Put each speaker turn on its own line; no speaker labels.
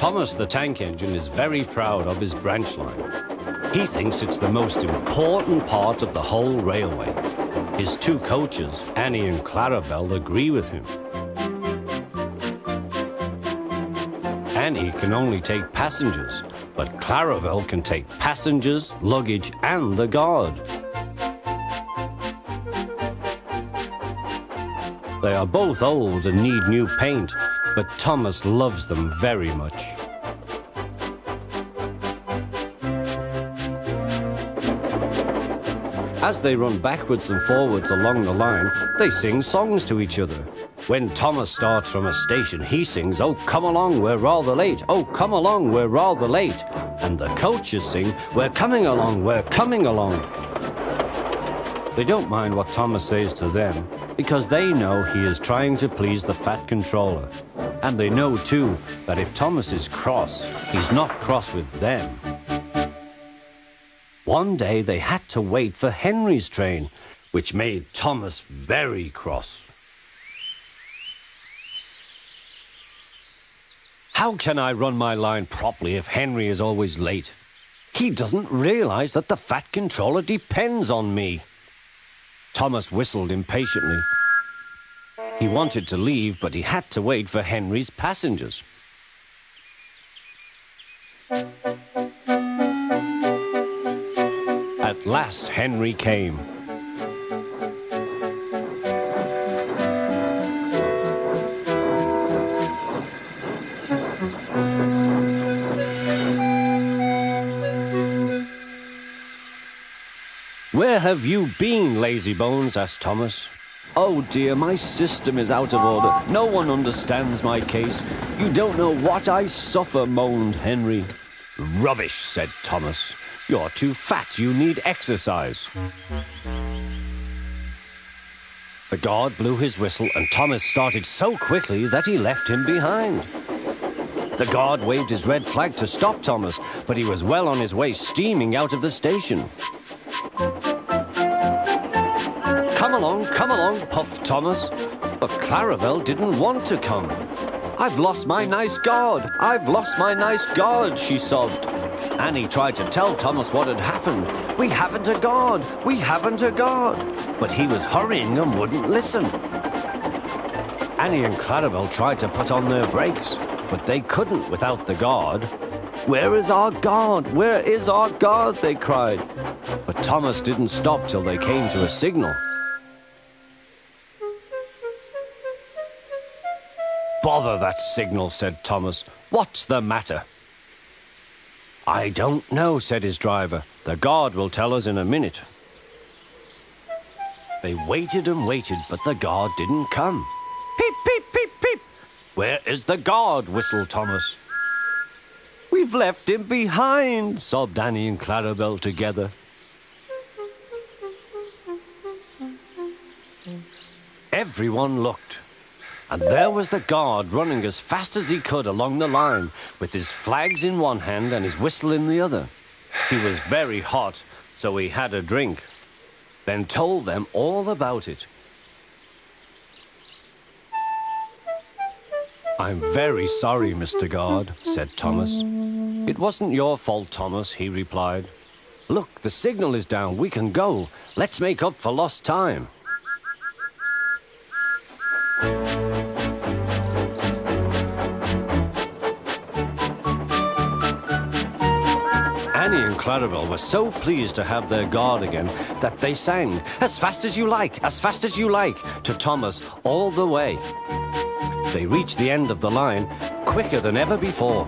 Thomas the tank engine is very proud of his branch line. He thinks it's the most important part of the whole railway. His two coaches, Annie and Clarabelle, agree with him. Annie can only take passengers, but Clarabelle can take passengers, luggage, and the guard. They are both old and need new paint, but Thomas loves them very much. As they run backwards and forwards along the line, they sing songs to each other. When Thomas starts from a station, he sings, "Oh, come along, we're rather late. Oh, come along, we're rather late." And the coaches sing, "We're coming along, we're coming along." They don't mind what Thomas says to them, because they know he is trying to please the fat controller. And they know, too, that if Thomas is cross, he's not cross with them. One day they had to wait for Henry's train, which made Thomas very cross. How can I run my line properly if Henry is always late? He doesn't realize that the fat controller depends on me. Thomas whistled impatiently. He wanted to leave, but he had to wait for Henry's passengers. At last, Henry came. "Where have you been, lazybones?" asked Thomas. "Oh dear, my system is out of order. No one understands my case. You don't know what I suffer," moaned Henry. "Rubbish," said Thomas. "You're too fat. You need exercise." The guard blew his whistle, and Thomas started so quickly that he left him behind. The guard waved his red flag to stop Thomas, but he was well on his way, steaming out of the station. Come along, puffed Thomas. But Clarabelle didn't want to come. "I've lost my nice guard. I've lost my nice guard," she sobbed. Annie tried to tell Thomas what had happened. "We haven't a guard. We haven't a guard." But he was hurrying and wouldn't listen. Annie and Clarabelle tried to put on their brakes, but they couldn't without the guard. "Where is our guard? Where is our guard?" they cried. But Thomas didn't stop till they came to a signal. "Bother that signal," said Thomas. "What's the matter?" "I don't know," said his driver. "The guard will tell us in a minute." They waited and waited, but the guard didn't come. "Peep, peep, peep, peep." "Where is the guard?" whistled Thomas. "We've left him behind," sobbed Annie and Clarabelle together. Everyone looked, and there was the guard running as fast as he could along the line, with his flags in one hand and his whistle in the other. He was very hot, so he had a drink, then told them all about it. "I'm very sorry, Mr. Guard," said Thomas. "It wasn't your fault, Thomas," he replied. "Look, the signal is down. We can go. Let's make up for lost time." Annie and Clarabelle were so pleased to have their guard again that they sang, "As fast as you like, as fast as you like," to Thomas all the way. They reached the end of the line quicker than ever before.